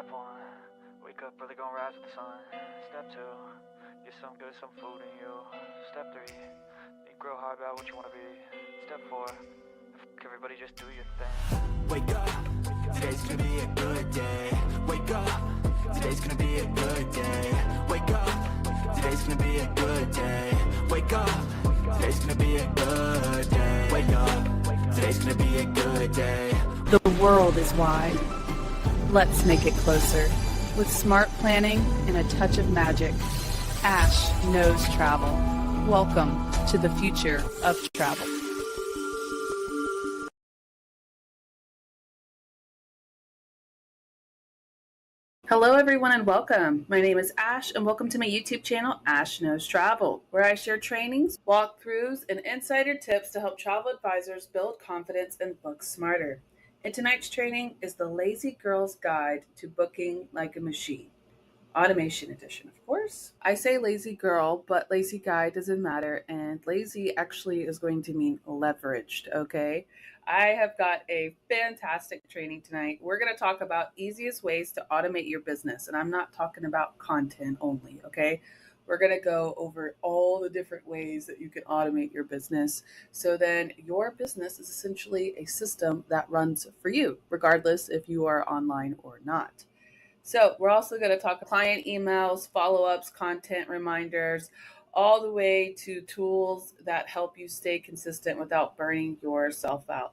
Step one, wake up early, gonna rise with the sun. Step two, get some good, some food in you. Step three, think real hard about what you wanna be. Step four, everybody just do your thing. Wake up, today's gonna be a good day. Wake up, today's gonna be a good day. Wake up, today's gonna be a good day. Wake up, today's gonna be a good day. Wake up, today's gonna be a good day. The world is wide. Let's make it closer. With smart planning and a touch of magic, Ash knows travel. Welcome to the future of travel. Hello everyone and welcome. My name is Ash and welcome to my YouTube channel, Ash Knows Travel, where I share trainings, walkthroughs, and insider tips to help travel advisors build confidence and book smarter. And tonight's training is the Lazy Girl's Guide to Booking Like a Machine. Automation edition, of course. I say lazy girl, but lazy guy doesn't matter. And lazy actually is going to mean leveraged, okay? I have got a fantastic training tonight. We're going to talk about easiest ways to automate your business. And I'm not talking about content only, okay? We're going to go over all the different ways that you can automate your business. So then your business is essentially a system that runs for you, regardless if you are online or not. So we're also going to talk client emails, follow-ups, content reminders, all the way to tools that help you stay consistent without burning yourself out.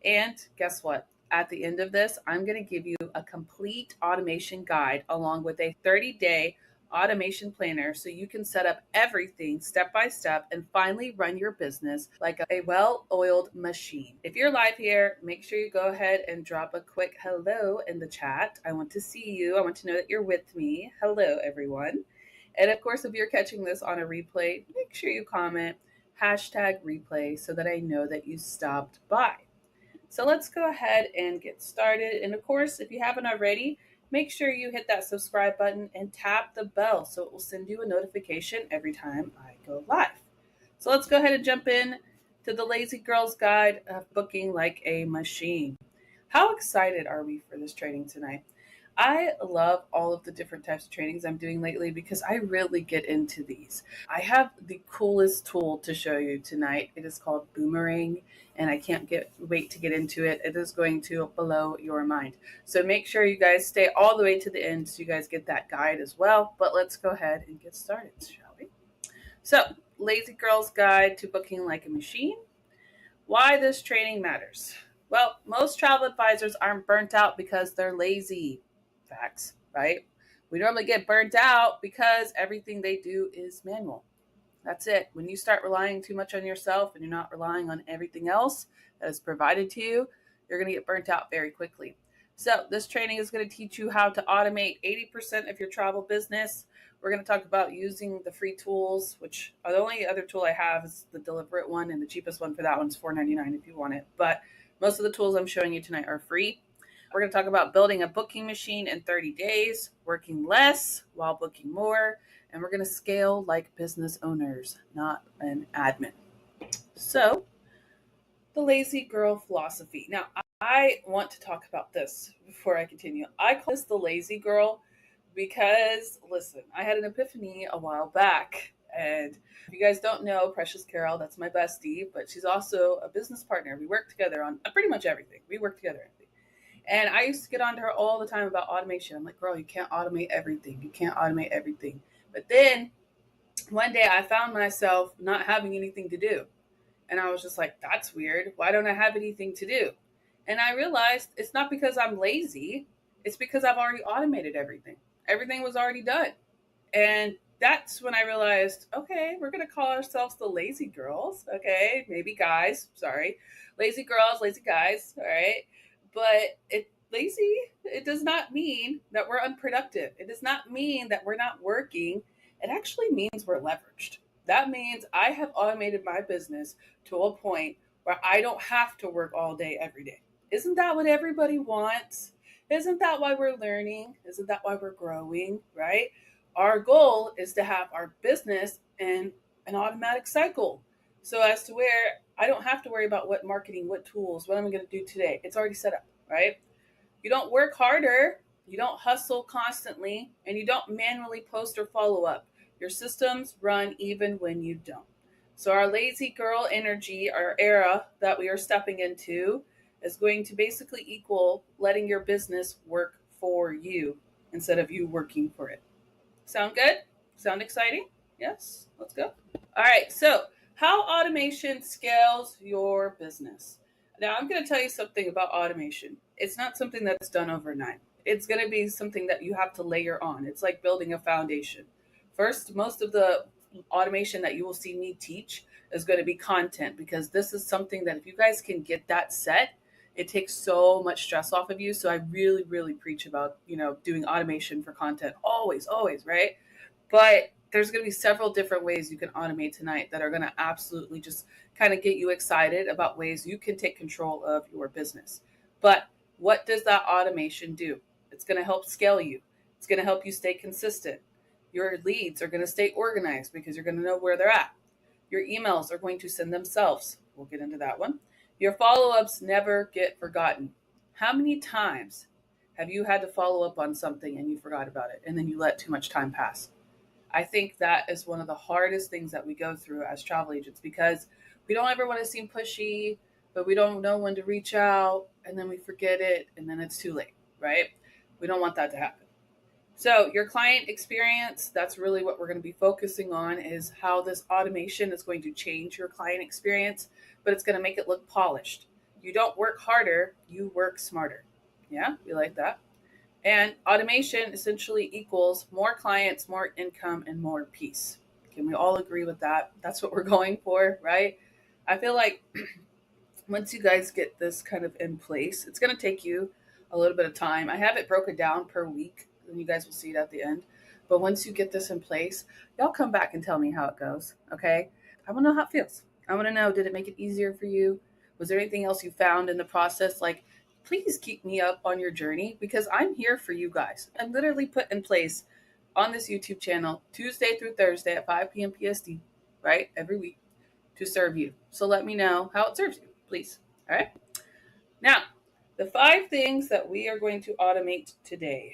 And guess what? At the end of this, I'm going to give you a complete automation guide along with a 30-day automation planner so you can set up everything step by step and finally run your business like a well-oiled machine. If you're live here, make sure you go ahead and drop a quick hello in the chat. I want to see you. I want to know that you're with me. Hello, everyone. And of course, if you're catching this on a replay, make sure you comment #replay so that I know that you stopped by. So let's go ahead and get started. And of course, if you haven't already, make sure you hit that subscribe button and tap the bell so it will send you a notification every time I go live. So let's go ahead and jump in to the Lazy Girl's Guide of Booking Like a Machine. How excited are we for this training tonight? I love all of the different types of trainings I'm doing lately because I really get into these. I have the coolest tool to show you tonight. It is called Boomerang, and I can't wait to get into it. It is going to blow your mind. So make sure you guys stay all the way to the end so you guys get that guide as well. But let's go ahead and get started, shall we? So, Lazy Girl's Guide to Booking Like a Machine. Why this training matters. Well, most travel advisors aren't burnt out because they're lazy. Facts, right? We normally get burnt out because everything they do is manual. That's it. When you start relying too much on yourself and you're not relying on everything else that is provided to you, you're going to get burnt out very quickly. So this training is going to teach you how to automate 80% of your travel business. We're going to talk about using the free tools, which are the only other tool I have is the Deliberate one, and the cheapest one for that one is $4.99 if you want it. But most of the tools I'm showing you tonight are free. We're going to talk about building a booking machine in 30 days, working less while booking more, and we're going to scale like business owners, not an admin. So, the lazy girl philosophy. Now, I want to talk about this before I continue. I call this the lazy girl because, listen, I had an epiphany a while back. And if you guys don't know, Precious Carol, that's my bestie, but she's also a business partner. We work together on pretty much everything. We work together on everything. And I used to get on to her all the time about automation. I'm like, girl, you can't automate everything. You can't automate everything. But then one day I found myself not having anything to do. And I was just like, that's weird. Why don't I have anything to do? And I realized it's not because I'm lazy. It's because I've already automated everything. Everything was already done. And that's when I realized, okay, we're going to call ourselves the lazy girls. Okay, maybe guys. Sorry. Lazy girls, lazy guys. All right. But it does not mean that we're unproductive. It does not mean that we're not working. It actually means we're leveraged. That means I have automated my business to a point where I don't have to work all day, every day. Isn't that what everybody wants? Isn't that why we're learning? Isn't that why we're growing, right? Our goal is to have our business in an automatic cycle. So as to where I don't have to worry about what marketing, what tools, what I'm going to do today. It's already set up, right? You don't work harder. You don't hustle constantly, and you don't manually post or follow up. Your systems run even when you don't. So, our lazy girl energy, our era that we are stepping into, is going to basically equal letting your business work for you instead of you working for it. Sound good? Sound exciting? Yes? Let's go. All right, so how automation scales your business. Now, I'm going to tell you something about automation. It's not something that's done overnight, it's going to be something that you have to layer on. It's like building a foundation. First, most of the automation that you will see me teach is going to be content, because this is something that if you guys can get that set, it takes so much stress off of you. So I really, really preach about, doing automation for content always, always, right? But there's going to be several different ways you can automate tonight that are going to absolutely just kind of get you excited about ways you can take control of your business. But what does that automation do? It's going to help scale you. It's going to help you stay consistent. Your leads are going to stay organized because you're going to know where they're at. Your emails are going to send themselves. We'll get into that one. Your follow-ups never get forgotten. How many times have you had to follow up on something and you forgot about it and then you let too much time pass? I think that is one of the hardest things that we go through as travel agents, because we don't ever want to seem pushy, but we don't know when to reach out, and then we forget it, and then it's too late, right? We don't want that to happen. So your client experience, that's really what we're going to be focusing on, is how this automation is going to change your client experience, but it's going to make it look polished. You don't work harder, you work smarter. Yeah, we like that. And automation essentially equals more clients, more income, and more peace. Can we all agree with that? That's what we're going for, right? I feel like once you guys get this kind of in place, it's going to take you a little bit of time. I have it broken down per week, and you guys will see it at the end. But once you get this in place, y'all come back and tell me how it goes, okay? I want to know how it feels. I want to know, did it make it easier for you? Was there anything else you found in the process? Like, please keep me up on your journey, because I'm here for you guys. I'm literally put in place on this YouTube channel Tuesday through Thursday at 5 p.m. PST, right? Every week to serve you. So let me know how it serves you, please. All right. Now, the 5 things that we are going to automate today.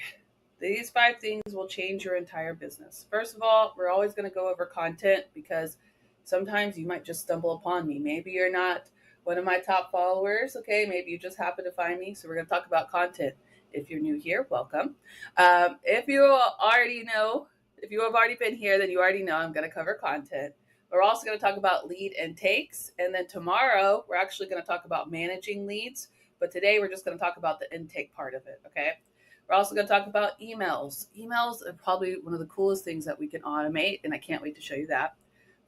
These 5 things will change your entire business. First of all, we're always going to go over content, because sometimes you might just stumble upon me. Maybe you're not one of my top followers, okay? Maybe you just happen to find me. So we're going to talk about content. If you're new here, welcome. If you already know, if you have already been here, then you already know I'm going to cover content. We're also going to talk about lead intakes. And then tomorrow, we're actually going to talk about managing leads. But today, we're just going to talk about the intake part of it, okay? We're also going to talk about emails. Emails are probably one of the coolest things that we can automate, and I can't wait to show you that.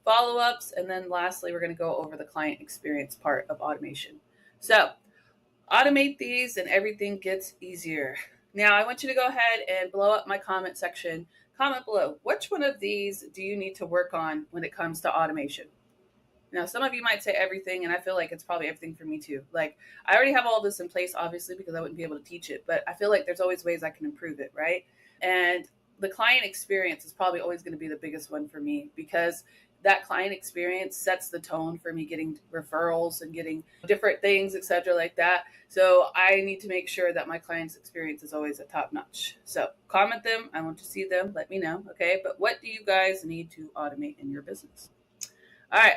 Follow-ups, and then lastly, we're going to go over the client experience part of automation. So, automate these and everything gets easier. Now, I want you to go ahead and blow up my comment section. Comment below, which one of these do you need to work on when it comes to automation? Now, some of you might say everything, and I feel like it's probably everything for me too. Like, I already have all this in place, obviously, because I wouldn't be able to teach it, but I feel like there's always ways I can improve it, right? And the client experience is probably always going to be the biggest one for me, because that client experience sets the tone for me getting referrals and getting different things, etc., like that. So I need to make sure that my client's experience is always at top notch. So comment them. I want to see them. Let me know. Okay. But what do you guys need to automate in your business? All right.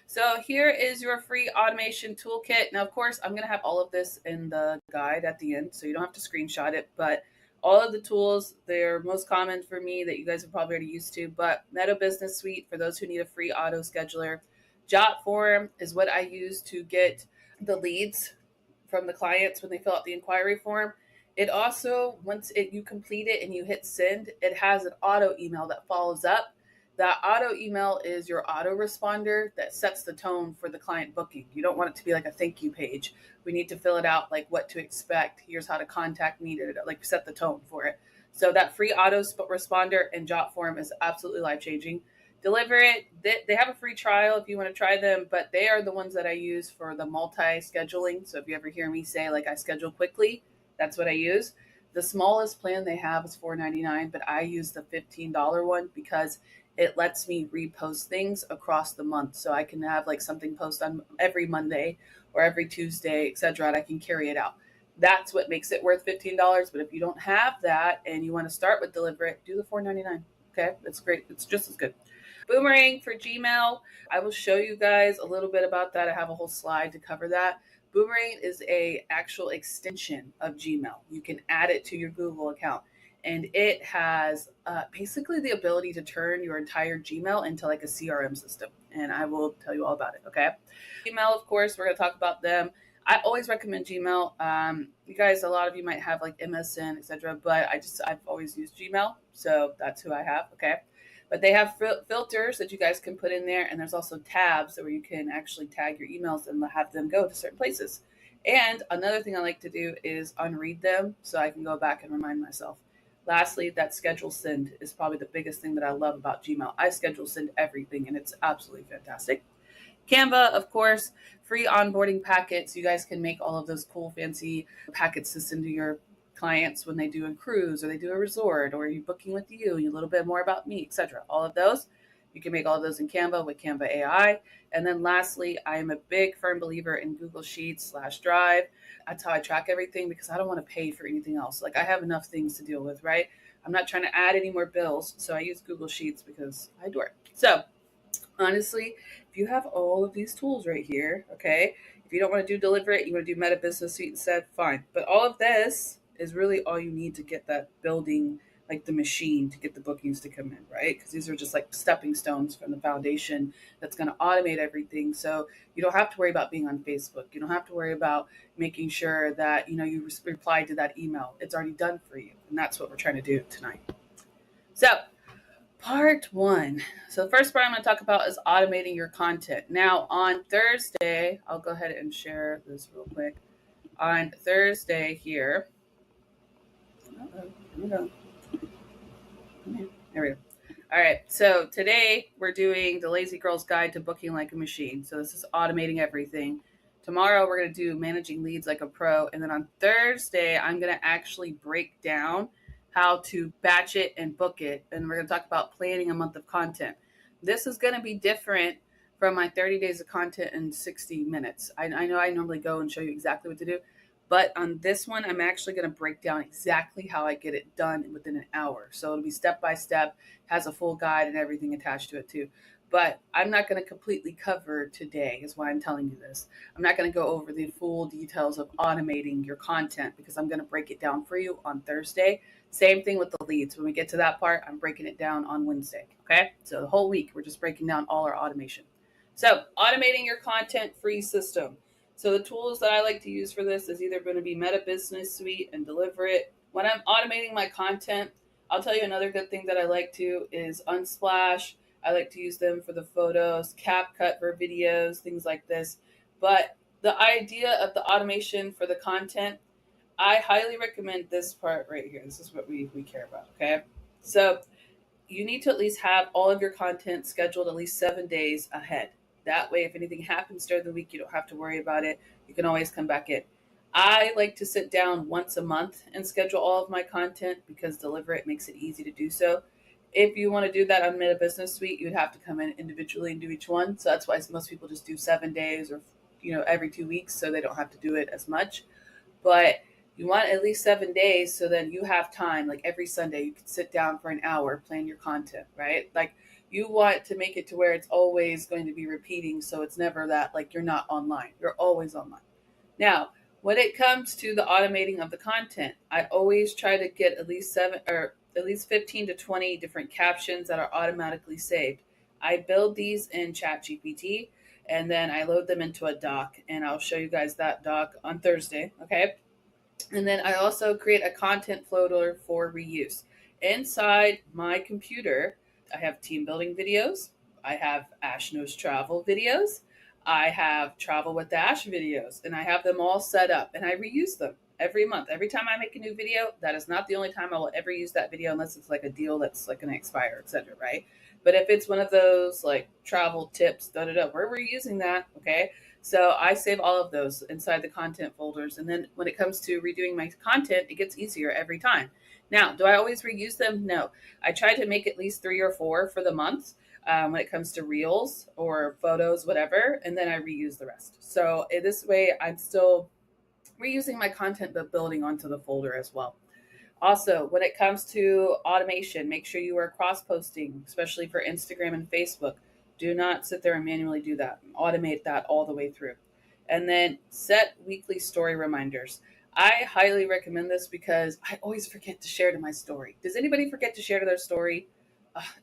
So here is your free automation toolkit. Now, of course, I'm going to have all of this in the guide at the end, so you don't have to screenshot it. But all of the tools, they're most common for me that you guys are probably already used to. But Meta Business Suite for those who need a free auto scheduler. Jot form is what I use to get the leads from the clients when they fill out the inquiry form. It also, once you complete it and you hit send, it has an auto email that follows up. That auto email is your autoresponder that sets the tone for the client booking. You don't want it to be like a thank you page. We need to fill it out like what to expect. Here's how to contact me, like set the tone for it. So that free autoresponder and Jot form is absolutely life-changing. Deliver it. They have a free trial if you want to try them, but they are the ones that I use for the multi-scheduling. So if you ever hear me say like I schedule quickly, that's what I use. The smallest plan they have is $4.99, but I use the $15 one because it lets me repost things across the month. So I can have like something post on every Monday or every Tuesday, etc. And I can carry it out. That's what makes it worth $15. But if you don't have that and you want to start with Deliver It, do the $4.99. Okay, that's great. It's just as good. Boomerang for Gmail. I will show you guys a little bit about that. I have a whole slide to cover that. Boomerang is a actual extension of Gmail. You can add it to your Google account, and it has basically the ability to turn your entire Gmail into like a CRM system. And I will tell you all about it. Okay. Gmail, of course, we're going to talk about them. I always recommend Gmail. You guys, a lot of you might have like MSN, etc., but I've always used Gmail, so that's who I have. Okay. But they have filters that you guys can put in there, and there's also tabs where you can actually tag your emails and have them go to certain places. And another thing I like to do is unread them so I can go back and remind myself. Lastly, that schedule send is probably the biggest thing that I love about Gmail. I schedule send everything, and it's absolutely fantastic. Canva, of course, free onboarding packets. You guys can make all of those cool, fancy packets to send to your clients when they do a cruise or they do a resort or you're booking with you, a little bit more about me, etc. All of those, you can make all of those in Canva with Canva AI. And then lastly, I am a big firm believer in Google Sheets / Drive. That's how I track everything because I don't want to pay for anything else. Like I have enough things to deal with, right? I'm not trying to add any more bills. So I use Google Sheets because I adore it. So honestly, if you have all of these tools right here, okay, if you don't want to do Deliver It, you want to do Meta Business Suite instead, fine. But all of this is really all you need to get that building, like the machine to get the bookings to come in, right? Because these are just like stepping stones from the foundation that's going to automate everything. So you don't have to worry about being on Facebook. You don't have to worry about making sure that, you replied to that email. It's already done for you. And that's what we're trying to do tonight. So part 1. So the first part I'm going to talk about is automating your content. Now on Thursday, I'll go ahead and share this real quick. On Thursday here, there we go. All right, so today we're doing the Lazy Girl's Guide to Booking Like a Machine. So this is automating everything. Tomorrow we're going to do managing leads like a pro. And then on Thursday, I'm going to actually break down how to batch it and book it. And we're going to talk about planning a month of content. This is going to be different from my 30 days of content in 60 minutes. I know I normally go and show you exactly what to do. But on this one, I'm actually going to break down exactly how I get it done within an hour. So it'll be step by step, has a full guide and everything attached to it too. But I'm not going to completely cover today is why I'm telling you this. I'm not going to go over the full details of automating your content because I'm going to break it down for you on Thursday. Same thing with the leads. When we get to that part, I'm breaking it down on Wednesday. Okay. So the whole week, we're just breaking down all our automation. So automating your content free system. So the tools that I like to use for this is either going to be Meta Business Suite and Deliver It. When I'm automating my content, I'll tell you another good thing that I like to is Unsplash. I like to use them for the photos, CapCut for videos, things like this. But the idea of the automation for the content, I highly recommend this part right here. This is what we care about, okay? So you need to at least have all of your content scheduled at least 7 days ahead. That way, if anything happens during the week, you don't have to worry about it. You can always come back in. I like to sit down once a month and schedule all of my content because Deliver It makes it easy to do so. If you want to do that on Meta Business Suite, you'd have to come in individually and do each one. So that's why most people just do 7 days or every 2 weeks so they don't have to do it as much. But you want at least 7 days so then you have time. Like every Sunday, you can sit down for an hour, plan your content, right? Like you want to make it to where it's always going to be repeating. So it's never that like you're not online. You're always online. Now, when it comes to the automating of the content, I always try to get at least 15 to 20 different captions that are automatically saved. I build these in ChatGPT and then I load them into a doc, and I'll show you guys that doc on Thursday. Okay. And then I also create a content folder for reuse. Inside my computer, I have team building videos. I have Ash Knows Travel videos. I have Travel with Ash videos, and I have them all set up, and I reuse them every month. Every time I make a new video, that is not the only time I will ever use that video unless it's like a deal that's like going to expire, etc. Right? But if it's one of those like travel tips, we're reusing that. Okay. So I save all of those inside the content folders. And then when it comes to redoing my content, it gets easier every time. Now, do I always reuse them? No. I try to make at least 3 or 4 for the month when it comes to reels or photos, whatever. And then I reuse the rest. So this way I'm still reusing my content but building onto the folder as well. Also, when it comes to automation, make sure you are cross posting, especially for Instagram and Facebook. Do not sit there and manually do that. Automate that all the way through. And then set weekly story reminders. I highly recommend this because I always forget to share to my story. Does anybody forget to share to their story?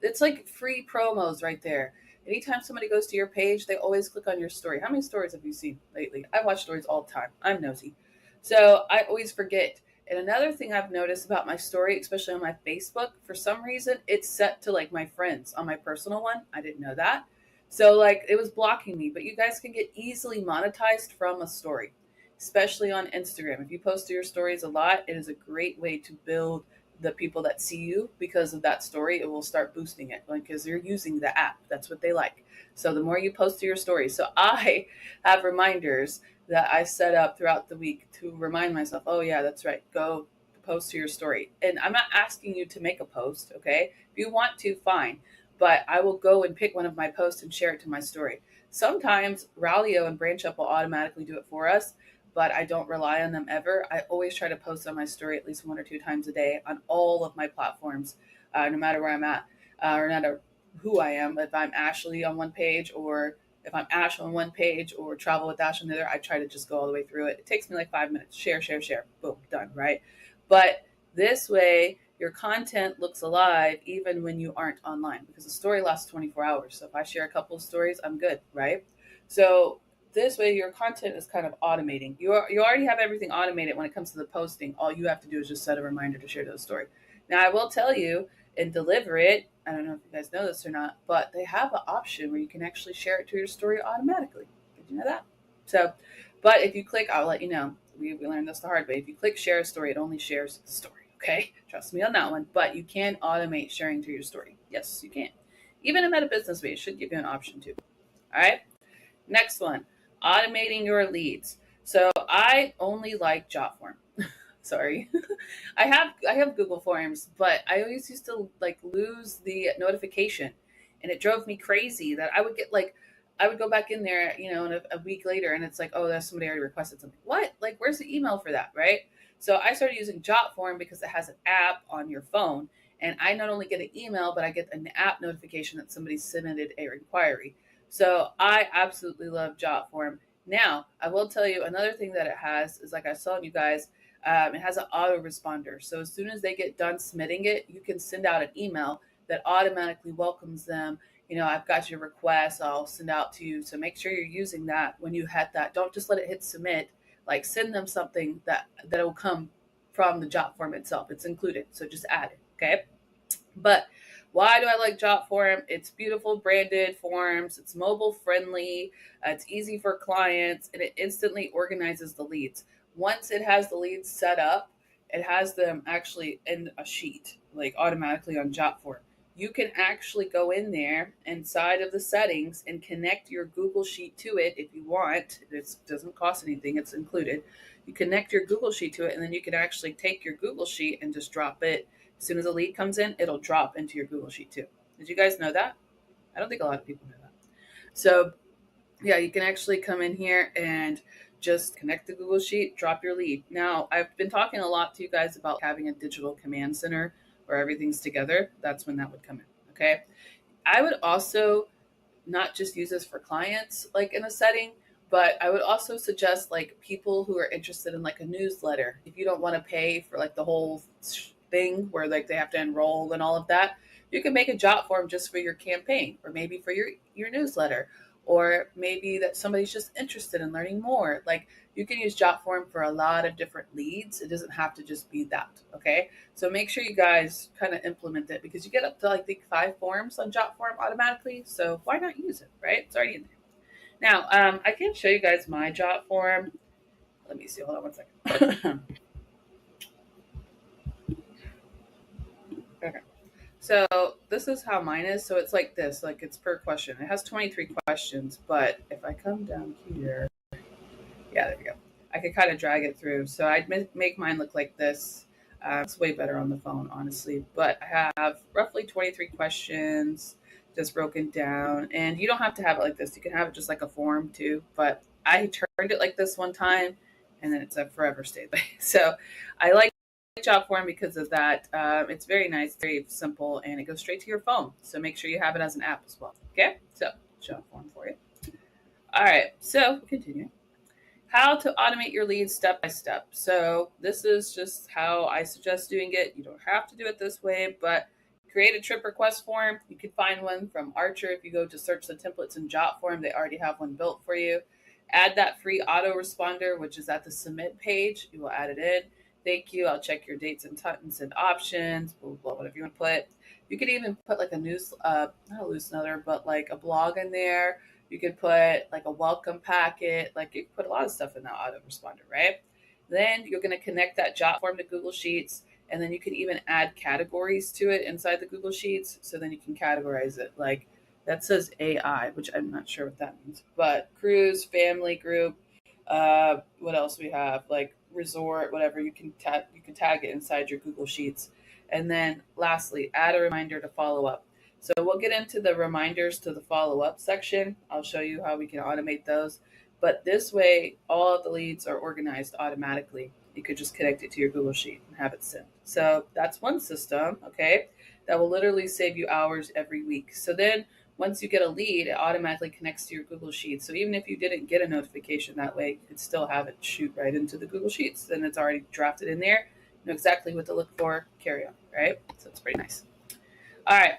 It's like free promos right there. Anytime somebody goes to your page, they always click on your story. How many stories have you seen lately? I watch stories all the time. I'm nosy. So I always forget. And another thing I've noticed about my story, especially on my Facebook, for some reason, it's set to like my friends on my personal one. I didn't know that. So like it was blocking me, but you guys can get easily monetized from a story, especially on Instagram. If you post to your stories a lot, it is a great way to build the people that see you because of that story. It will start boosting it because you're using the app. That's what they like. So the more you post to your stories. So I have reminders that I set up throughout the week to remind myself, oh, yeah, that's right. Go post to your story. And I'm not asking you to make a post, okay? If you want to, fine. But I will go and pick one of my posts and share it to my story. Sometimes Ralio and Branch Up will automatically do it for us, but I don't rely on them ever. I always try to post on my story at least 1 or 2 times a day on all of my platforms, no matter where I'm at, or no matter who I am. If I'm Ashley on one page, or if I'm Ash on one page, or Travel with Ash on the other, I try to just go all the way through it. It takes me like 5 minutes. Share, boom, done, right? But this way, your content looks alive even when you aren't online, because the story lasts 24 hours. So if I share a couple of stories, I'm good, right? So this way, your content is kind of automating. You already have everything automated when it comes to the posting. All you have to do is just set a reminder to share those story. Now, I will tell you, and Deliver It, I don't know if you guys know this or not, but they have an option where you can actually share it to your story automatically. Did you know that? So, but if you click, I'll let you know. We learned this the hard way. If you click share a story, it only shares the story. Okay, trust me on that one. But you can automate sharing to your story. Yes, you can. Even in Meta Business Way, it should give you an option too. All right. Next one, automating your leads. So I only like Jotform. Sorry. I have Google Forms, but I always used to like lose the notification, and it drove me crazy that I would go back in there, and a week later, and it's like, oh, there's somebody already requested something. What? Like, where's the email for that, right? So I started using Jotform because it has an app on your phone, and I not only get an email, but I get an app notification that somebody submitted a inquiry. So I absolutely love Jotform. Now, I will tell you another thing that it has is, like I was telling you guys, it has an autoresponder. So as soon as they get done submitting it, you can send out an email that automatically welcomes them. I've got your request, I'll send out to you. So make sure you're using that when you hit that. Don't just let it hit submit. Like, send them something that will come from the Jotform itself. It's included. So just add it. Okay. But why do I like Jotform? It's beautiful branded forms. It's mobile friendly. It's easy for clients, and it instantly organizes the leads. Once it has the leads set up, it has them actually in a sheet, like automatically on Jotform. You can actually go in there inside of the settings and connect your Google Sheet to it if you want. It doesn't cost anything. It's included. You connect your Google Sheet to it, and then you can actually take your Google Sheet and just drop it. As soon as a lead comes in, it'll drop into your Google Sheet too. Did you guys know that? I don't think a lot of people know that. So yeah, you can actually come in here and just connect the Google Sheet, drop your lead. Now, I've been talking a lot to you guys about having a digital command center where everything's together. That's when that would come in. Okay. I would also not just use this for clients, like in a setting, but I would also suggest like people who are interested in like a newsletter. If you don't want to pay for like the whole thing where like they have to enroll and all of that, you can make a Jotform just for your campaign, or maybe for your newsletter, or maybe that somebody's just interested in learning more. Like, you can use Jotform for a lot of different leads. It doesn't have to just be that. Okay. So make sure you guys kind of implement it, because you get up to, I think, 5 forms on Jotform automatically. So why not use it, right? It's already in there. Now, I can show you guys my Jotform. Let me see. Hold on one second. Okay. So this is how mine is. So it's like this, like it's per question. It has 23 questions, but if I come down here, yeah, there we go. I could kind of drag it through. So I'd make mine look like this. It's way better on the phone, honestly. But I have roughly 23 questions just broken down. And you don't have to have it like this. You can have it just like a form too. But I turned it like this one time, and then it's a forever stay. So I like Jotform because of that. It's very nice, very simple, and it goes straight to your phone. So make sure you have it as an app as well. Okay, so Jotform for you. All right, so continue. How to automate your leads step by step. So this is just how I suggest doing it. You don't have to do it this way, but create a trip request form. You can find one from Archer. If you go to search the templates in Jotform, they already have one built for you. Add that free autoresponder, which is at the submit page. You will add it in. Thank you. I'll check your dates and times and options, blah, blah, blah, whatever you want to put. You could even put like a not a newsletter, but like a blog in there. You could put like a welcome packet. Like you could put a lot of stuff in that autoresponder, right? Then you're going to connect that Jotform to Google Sheets. And then you can even add categories to it inside the Google Sheets. So then you can categorize it. Like that says AI, which I'm not sure what that means. But cruise, family group, what else we have? Like resort, whatever. You can tag it inside your Google Sheets. And then lastly, add a reminder to follow up. So we'll get into the reminders to the follow-up section. I'll show you how we can automate those. But this way, all of the leads are organized automatically. You could just connect it to your Google Sheet and have it sent. So that's one system, okay, that will literally save you hours every week. So then once you get a lead, it automatically connects to your Google Sheets. So even if you didn't get a notification that way, you could still have it shoot right into the Google Sheets. Then it's already drafted in there. You know exactly what to look for, carry on, right? So it's pretty nice. All right.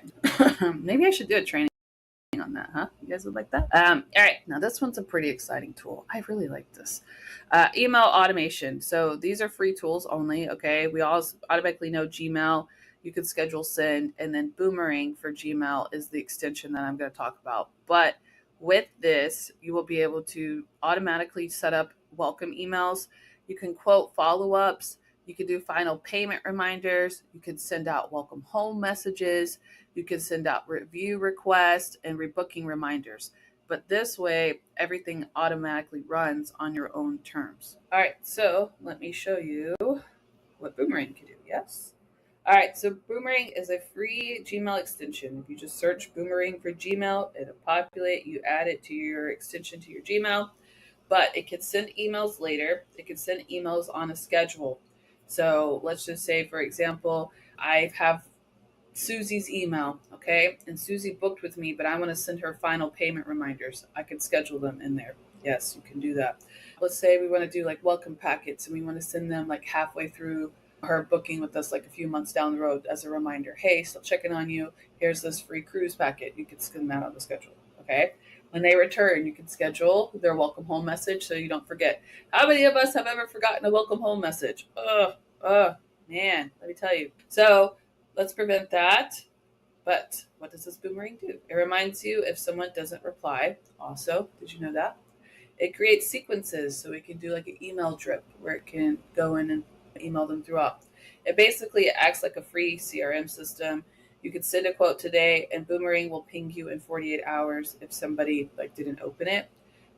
Maybe I should do a training on that, huh? You guys would like that? All right. Now, this one's a pretty exciting tool. I really like this. Email automation. So these are free tools only, okay? We all automatically know Gmail. You can schedule send. And then Boomerang for Gmail is the extension that I'm going to talk about. But with this, you will be able to automatically set up welcome emails. You can quote follow-ups. You could do final payment reminders. You could send out welcome home messages. You can send out review requests and rebooking reminders. But this way, everything automatically runs on your own terms. All right, so let me show you what Boomerang can do. Yes? All right, so Boomerang is a free Gmail extension. If you just search Boomerang for Gmail, it'll populate. You add it to your extension to your Gmail. But it can send emails later. It can send emails on a schedule. So let's just say, for example, I have Susie's email, okay? And Susie booked with me, but I want to send her final payment reminders. I can schedule them in there. Yes, you can do that. Let's say we want to do like welcome packets and we want to send them like halfway through her booking with us, like a few months down the road as a reminder. Hey, still checking on you. Here's this free cruise packet. You can send that on the schedule, okay? When they return, you can schedule their welcome home message so you don't forget. How many of us have ever forgotten a welcome home message? Man, let me tell you. So let's prevent that. But what does this Boomerang do? It reminds you if someone doesn't reply. Also, did you know that? It creates sequences so we can do like an email drip where it can go in and email them throughout. It basically acts like a free CRM system. You could send a quote today and Boomerang will ping you in 48 hours if somebody like didn't open it.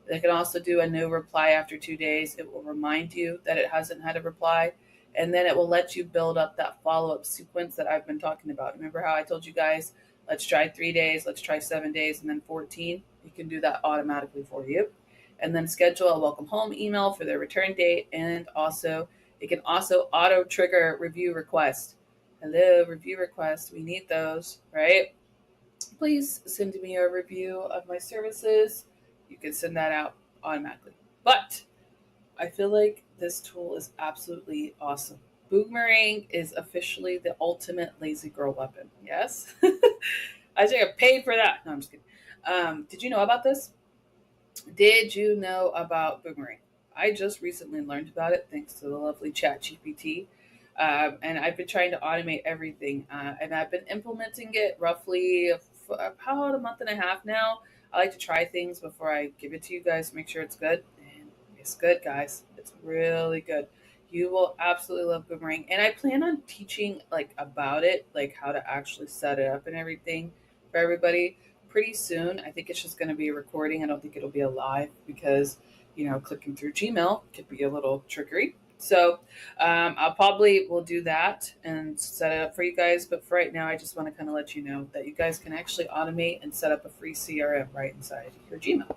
They can also do a no reply after 2 days. It will remind you that it hasn't had a reply. And then it will let you build up that follow-up sequence that I've been talking about. Remember how I told you guys, let's try 3 days, let's try 7 days, and then 14? You can do that automatically for you. And then schedule a welcome home email for their return date. And also, it can also auto-trigger review requests. Hello, review requests. We need those, right? Please send me a review of my services. You can send that out automatically. But I feel like this tool is absolutely awesome. Boomerang is officially the ultimate lazy girl weapon. Yes? I think I paid for that. No, I'm just kidding. Did you know about this? Did you know about Boomerang? I just recently learned about it thanks to the lovely ChatGPT. And I've been trying to automate everything. And I've been implementing it roughly about a month and a half now. I like to try things before I give it to you guys, make sure it's good. And it's good, guys. It's really good. You will absolutely love Boomerang. And I plan on teaching like about it, like how to actually set it up and everything for everybody pretty soon. I think it's just going to be a recording. I don't think it'll be a live because, clicking through Gmail could be a little trickery. So I'll probably will do that and set it up for you guys. But for right now, I just want to kind of let you know that you guys can actually automate and set up a free CRM right inside your Gmail.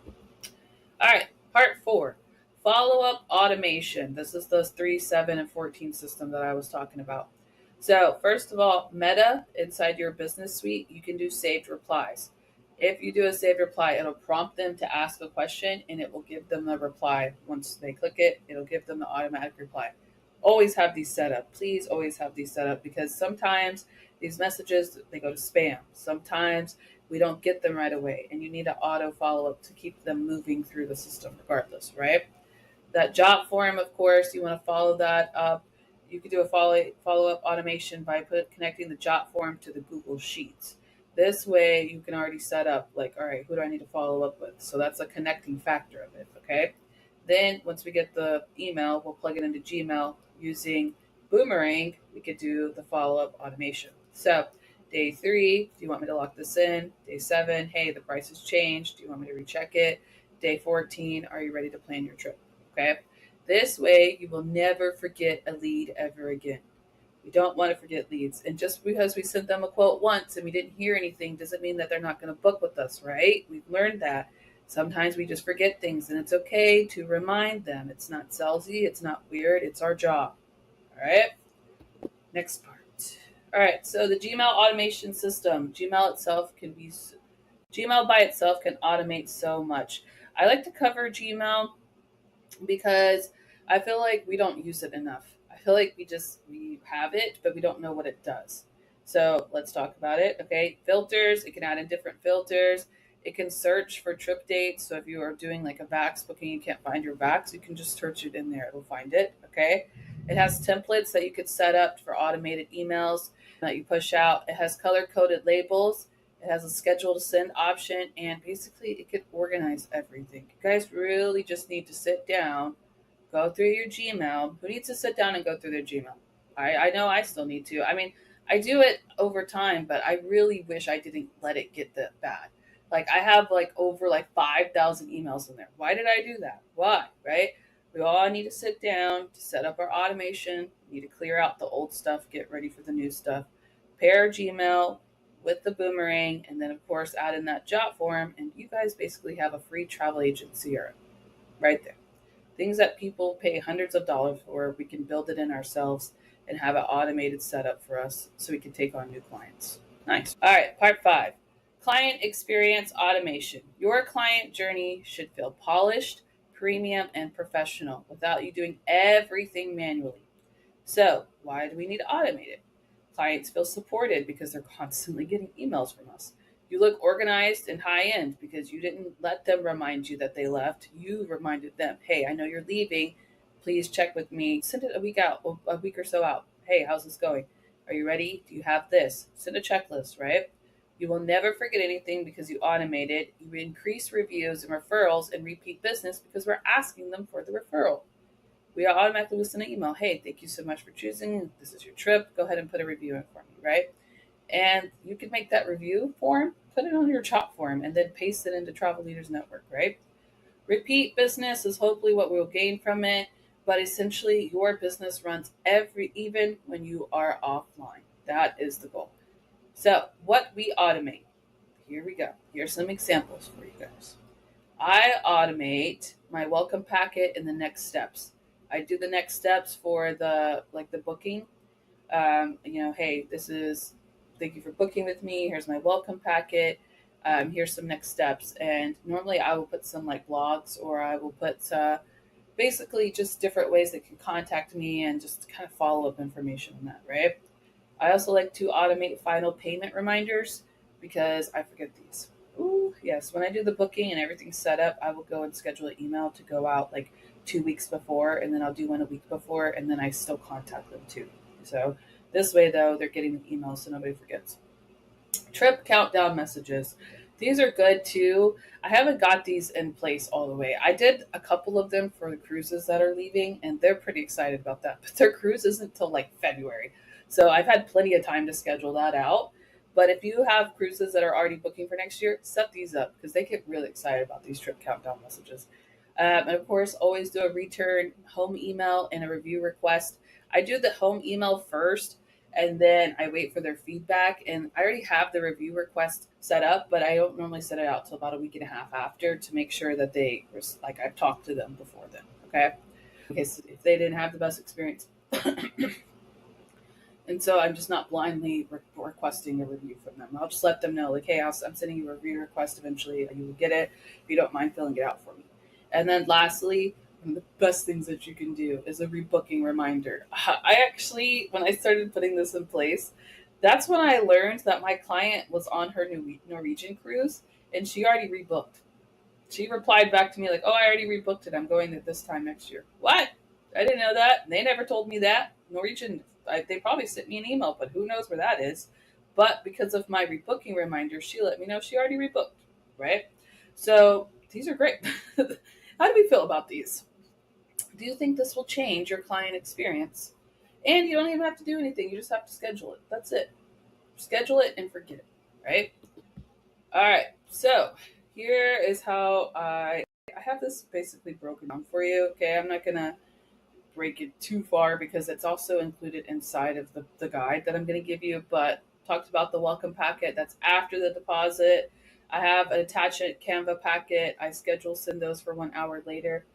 All right, part 4. Follow-up automation. This is the 3, 7, and 14 system that I was talking about. So first of all, Meta inside your business suite, you can do saved replies. If you do a saved reply, it'll prompt them to ask a question and it will give them the reply. Once they click it, it'll give them the automatic reply. Always have these set up. Please always have these set up because sometimes these messages, they go to spam. Sometimes we don't get them right away and you need to auto follow up to keep them moving through the system regardless, right? That job form, of course, you want to follow that up. You could do a follow-up automation by connecting the job form to the Google Sheets. This way you can already set up like, all right, who do I need to follow up with? So that's a connecting factor of it, okay? Then once we get the email, we'll plug it into Gmail using Boomerang. We could do the follow-up automation. So day 3, do you want me to lock this in? Day 7, hey, the price has changed. Do you want me to recheck it? Day 14, are you ready to plan your trip? Okay. This way, you will never forget a lead ever again. We don't want to forget leads. And just because we sent them a quote once and we didn't hear anything doesn't mean that they're not going to book with us, right? We've learned that. Sometimes we just forget things and it's okay to remind them. It's not salesy. It's not weird. It's our job. All right. Next part. All right. So the Gmail automation system, Gmail by itself can automate so much. I like to cover Gmail because I feel like we don't use it enough. I feel like we have it, but we don't know what it does. So let's talk about it. Okay, filters. It can add in different filters. It can search for trip dates. So if you are doing like a VAX booking, you can't find your VAX, you can just search it in there. It'll find it. Okay. It has templates that you could set up for automated emails that you push out. It has color-coded labels. It has a schedule to send option, and basically it could organize everything. You guys really just need to sit down, go through your Gmail. Who needs to sit down and go through their Gmail? I know I still need to. I mean, I do it over time, but I really wish I didn't let it get that bad. Like I have like over like 5,000 emails in there. Why did I do that? Why, right? We all need to sit down to set up our automation. We need to clear out the old stuff, get ready for the new stuff. Pair our Gmail with the Boomerang, and then of course add in that job form, and you guys basically have a free travel agency right there. Things that people pay hundreds of dollars for, we can build it in ourselves and have an automated setup for us so we can take on new clients. Nice. All right, part 5. Client experience automation. Your client journey should feel polished, premium, and professional without you doing everything manually. So why do we need to automate it? Clients feel supported because they're constantly getting emails from us. You look organized and high end because you didn't let them remind you that they left. You reminded them, hey, I know you're leaving. Please check with me. Send it a week or so out. Hey, how's this going? Are you ready? Do you have this? Send a checklist, right? You will never forget anything because you automate it. You increase reviews and referrals and repeat business because we're asking them for the referral. We automatically will send an email. Hey, thank you so much for choosing. This is your trip. Go ahead and put a review in for me, right? And you can make that review form, put it on your chat form, and then paste it into Travel Leaders Network, right? Repeat business is hopefully what we'll gain from it, but essentially your business runs even when you are offline. That is the goal. So what we automate, here we go. Here's some examples for you guys. I automate my welcome packet and the next steps. I do the next steps for the booking. Hey, thank you for booking with me. Here's my welcome packet. Here's some next steps. And normally I will put some like blogs, or I will put basically just different ways they can contact me and just kind of follow up information on that, right? I also like to automate final payment reminders because I forget these. Ooh, yes. When I do the booking and everything's set up, I will go and schedule an email to go out like 2 weeks before, and then I'll do one a week before, and then I still contact them too. So this way, though, they're getting the email so nobody forgets. Trip countdown messages. These are good too. I haven't got these in place all the way. I did a couple of them for the cruises that are leaving, and they're pretty excited about that. But their cruise isn't until like February. So I've had plenty of time to schedule that out. But if you have cruises that are already booking for next year, set these up because they get really excited about these trip countdown messages. And of course, always do a return home email and a review request. I do the home email first, and then I wait for their feedback. And I already have the review request set up, but I don't normally set it out till about a week and a half after to make sure that I've talked to them before then. Okay. Okay. So if they didn't have the best experience. And so I'm just not blindly requesting a review from them. I'll just let them know, like, hey, I'm sending you a review request eventually. You will get it if you don't mind filling it out for me. And then lastly, one of the best things that you can do is a rebooking reminder. I actually, when I started putting this in place, that's when I learned that my client was on her Norwegian cruise and she already rebooked. She replied back to me like, "Oh, I already rebooked it. I'm going at this time next year." What? I didn't know that. They never told me that. Norwegian, they probably sent me an email, but who knows where that is. But because of my rebooking reminder, she let me know she already rebooked, right? So these are great. How do we feel about these? Do you think this will change your client experience? And you don't even have to do anything. You just have to schedule it. That's it. Schedule it and forget it, right? All right. So here is how I have this basically broken down for you. Okay, I'm not gonna break it too far because it's also included inside of the guide that I'm gonna give you. But talked about the welcome packet. That's after the deposit. I have an attachment Canva packet. I schedule send those for 1 hour later.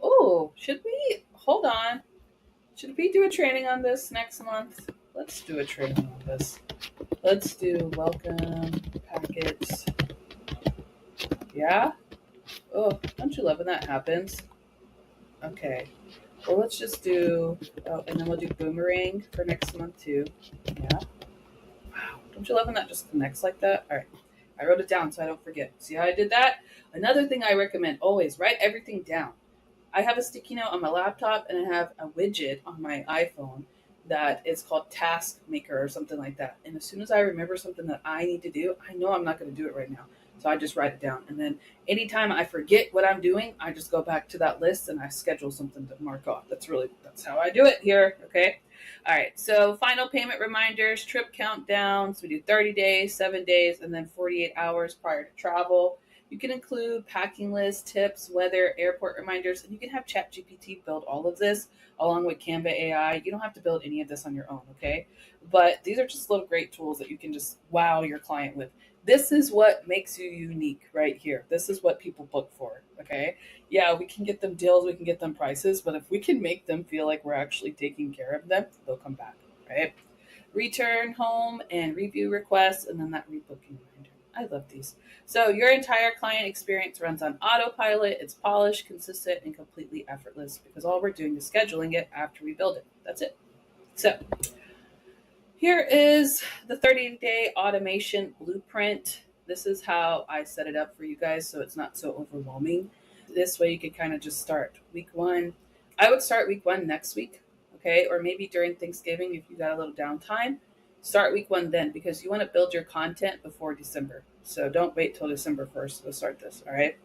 Oh, should we hold on? Should we do a training on this next month? Let's do a training on this. Let's do welcome packets. Yeah? Oh, don't you love when that happens? Okay. Well, let's just do, oh, and then we'll do boomerang for next month too. Yeah. Wow. Don't you love when that just connects like that? All right. I wrote it down so I don't forget. See how I did that? Another thing I recommend always write everything down. I have a sticky note on my laptop and I have a widget on my iPhone that is called Task Maker or something like that. And as soon as I remember something that I need to do, I know I'm not going to do it right now. So I just write it down. And then anytime I forget what I'm doing, I just go back to that list and I schedule something to mark off. That's how I do it here. Okay. All right. So final payment reminders, trip countdowns. We do 30 days, 7 days, and then 48 hours prior to travel. You can include packing lists, tips, weather, airport reminders, and you can have ChatGPT build all of this along with Canva AI. You don't have to build any of this on your own, okay? But these are just little great tools that you can just wow your client with. This is what makes you unique right here. This is what people book for, okay? Yeah, we can get them deals, we can get them prices, but if we can make them feel like we're actually taking care of them, they'll come back, right? Return home and review requests, and then that rebooking reminder. I love these. So your entire client experience runs on autopilot. It's polished, consistent, and completely effortless because all we're doing is scheduling it after we build it. That's it. So here is the 30-day automation blueprint. This is how I set it up for you guys so it's not so overwhelming. This way you can kind of just start week 1. I would start week 1 next week, okay? Or maybe during Thanksgiving if you got a little downtime. Start week 1 then because you want to build your content before December. So don't wait till December 1st to start this, all right?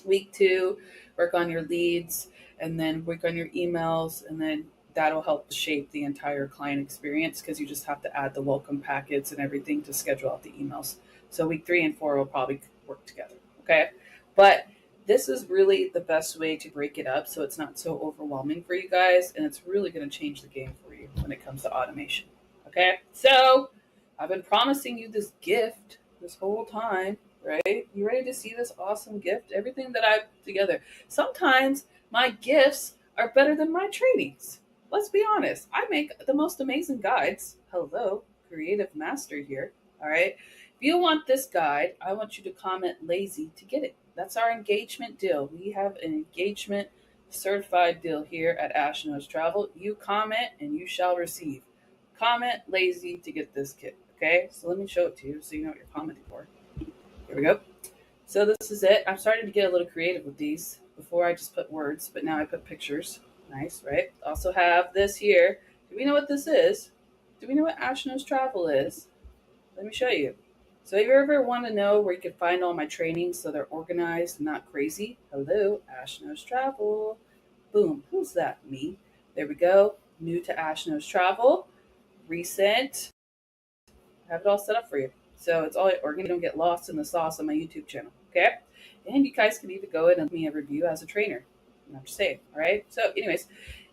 Week 2, work on your leads and then work on your emails, and then that'll help shape the entire client experience because you just have to add the welcome packets and everything to schedule out the emails. So week 3 and 4 will probably work together, okay? But this is really the best way to break it up so it's not so overwhelming for you guys, and it's really going to change the game for you when it comes to automation. Okay, so I've been promising you this gift this whole time, right? You ready to see this awesome gift? Everything that I've put together. Sometimes my gifts are better than my trainings. Let's be honest. I make the most amazing guides. Hello, creative master here. All right. If you want this guide, I want you to comment lazy to get it. That's our engagement deal. We have an engagement certified deal here at Ash Knows Travel. You comment and you shall receive. Comment lazy to get this kit. Okay, so let me show it to you so you know what you're commenting for. Here we go. So this is it. I'm starting to get a little creative with these. Before I just put words, but now I put pictures. Nice, right? Also have this here. Do we know what this is? Do we know what Ash Knows Travel is? Let me show you. So if you ever want to know where you can find all my trainings so they're organized and not crazy, hello, Ash Knows Travel. Boom. Who's that? Me. There we go. New to Ash Knows Travel. Recent. I have it all set up for you. So it's all organized. You don't get lost in the sauce on my YouTube channel. Okay? And you guys can even go in and leave me a review as a trainer. I'm just saying. All right? So anyways,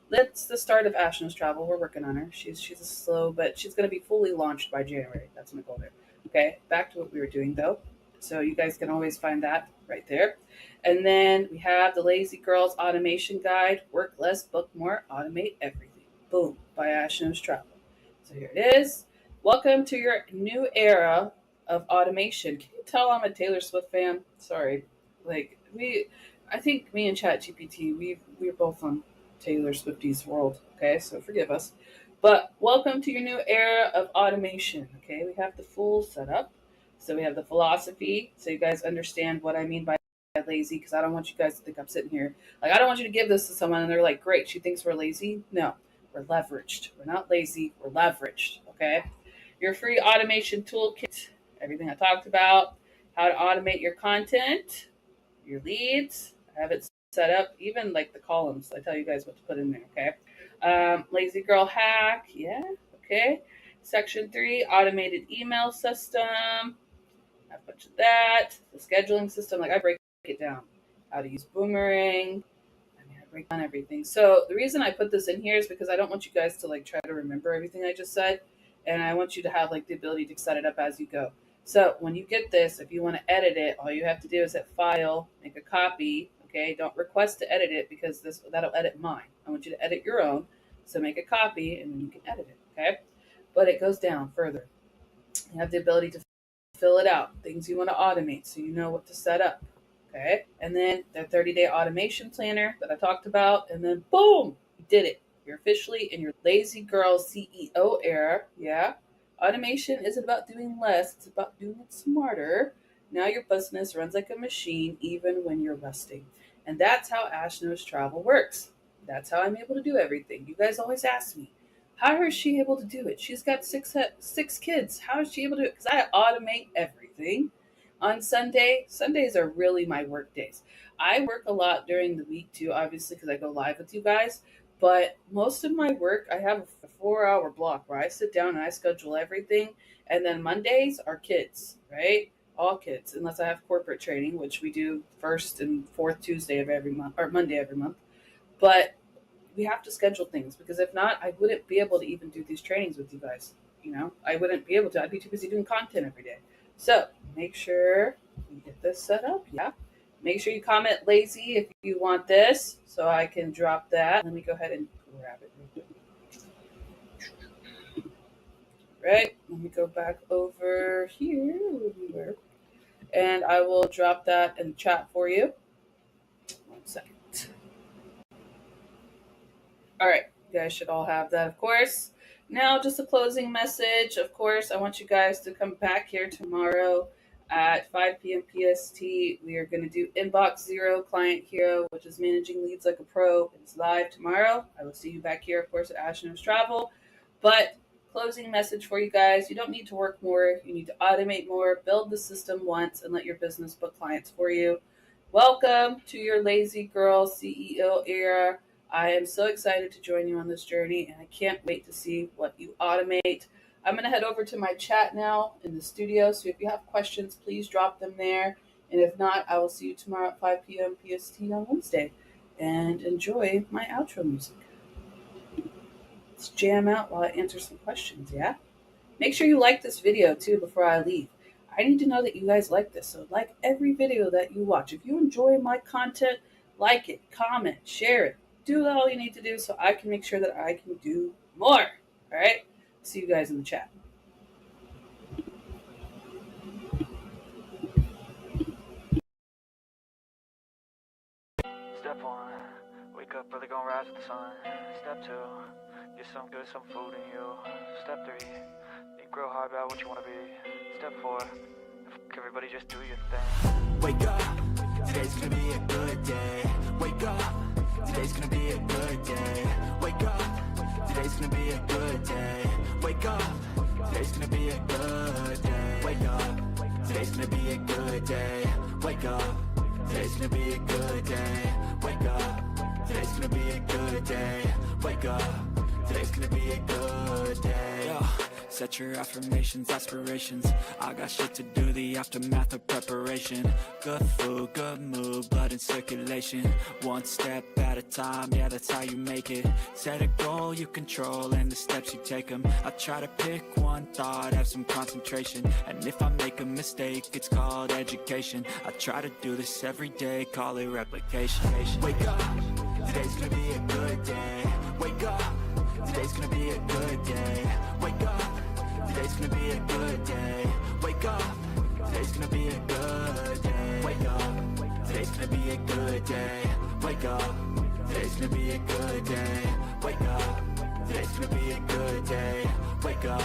that's the start of Ash Knows Travel. We're working on her. She's a slow, but she's going to be fully launched by January. That's my goal there. Okay? Back to what we were doing, though. So you guys can always find that right there. And then we have the Lazy Girls Automation Guide, Work Less, Book More, Automate Everything. Boom, by Ash Knows Travel. So here it is. Welcome to your new era of automation. Can you tell I'm a Taylor Swift fan? Sorry. I think me and ChatGPT, we're both on Taylor Swifty's world, okay? So forgive us. But welcome to your new era of automation, okay? We have the full setup. So we have the philosophy, so you guys understand what I mean by lazy, because I don't want you guys to think I'm sitting here. Like, I don't want you to give this to someone and they're like, great, she thinks we're lazy. No, we're leveraged. We're not lazy, we're leveraged, okay? Your free automation toolkit, everything I talked about, how to automate your content, your leads. I have it set up, even like the columns. I tell you guys what to put in there, okay? Lazy girl hack, yeah, okay. Section 3, automated email system. A bunch of that. The scheduling system, like I break it down. How to use Boomerang. I break down everything. So the reason I put this in here is because I don't want you guys to like try to remember everything I just said. And I want you to have like the ability to set it up as you go. So when you get this, if you want to edit it, all you have to do is hit File, make a copy. Okay, don't request to edit it because that'll edit mine. I want you to edit your own. So make a copy and then you can edit it. Okay, but it goes down further. You have the ability to fill it out, things you want to automate so you know what to set up. Okay, and then the 30-day automation planner that I talked about, and then boom, you did it. You're officially in your lazy girl CEO era. Yeah, automation isn't about doing less, it's about doing it smarter. Now your business runs like a machine even when you're resting. And that's how Ash Knows Travel works. That's how I'm able to do everything. You guys always ask me, how is she able to do it? She's got six kids. How is she able to do it? Because I automate everything. On Sundays are really my work days. I work a lot during the week too, obviously, because I go live with you guys. But most of my work, I have a 4-hour block where I sit down and I schedule everything. And then Mondays are kids, right? All kids, unless I have corporate training, which we do first and fourth Tuesday of every month, or Monday every month. But we have to schedule things, because if not, I wouldn't be able to even do these trainings with you guys. I wouldn't be able to. I'd be too busy doing content every day. So make sure you get this set up. Yeah. Make sure you comment lazy if you want this, so I can drop that. Let me go ahead and grab it real quick. Right. Let me go back over here. And I will drop that in the chat for you. 1 second. All right, you guys should all have that, of course. Now, just a closing message. Of course, I want you guys to come back here tomorrow at 5 p.m. PST. We are going to do Inbox Zero Client Hero, which is managing leads like a pro. It's live tomorrow. I will see you back here, of course, at Ash Knows Travel. But closing message for you guys, you don't need to work more. You need to automate more, build the system once, and let your business book clients for you. Welcome to your Lazy Girl CEO era. I am so excited to join you on this journey, and I can't wait to see what you automate. I'm going to head over to my chat now in the studio, so if you have questions, please drop them there. And if not, I will see you tomorrow at 5 p.m. PST on Wednesday. And enjoy my outro music. Let's jam out while I answer some questions, yeah? Make sure you like this video, too, before I leave. I need to know that you guys like this, so like every video that you watch. If you enjoy my content, like it, comment, share it. Do all you need to do so I can make sure that I can do more. All right? See you guys in the chat. Step 1, wake up early, gonna rise with the sun. Step 2, get some food in you. Step 3, think real hard about what you want to be. Step 4, everybody just do your thing. Wake up, today's gonna be a good day. Wake up, today's gonna be a good day. Wake up, today's gonna be a good day. Wake up, today's gonna be a good day. Wake up, today's gonna be a good day. Wake up, today's gonna be a good day. Wake up, today's gonna be a good day. Wake up, today's gonna be a good day. Set your affirmations, aspirations. I got shit to do, the aftermath of preparation. Good food, good mood, blood in circulation. One step at a time, yeah, that's how you make it. Set a goal you control and the steps you take them. I try to pick one thought, have some concentration. And if I make a mistake, it's called education. I try to do this every day, call it replication. Wake up, today's gonna be a good day. Wake up, today's gonna be a good day. Wake up, today's gonna be a good day. Wake up, today's gonna be a good day. Wake up, today's gonna be a good day. Wake up, today's gonna be a good day. Wake up, today's gonna be a good day. Wake up,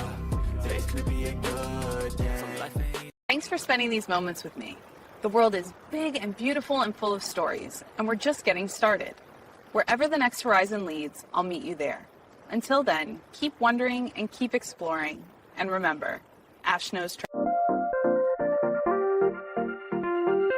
today's gonna be a good day. Thanks for spending these moments with me. The world is big and beautiful and full of stories, and we're just getting started. Wherever the next horizon leads, I'll meet you there. Until then, keep wondering and keep exploring. And remember, Ash knows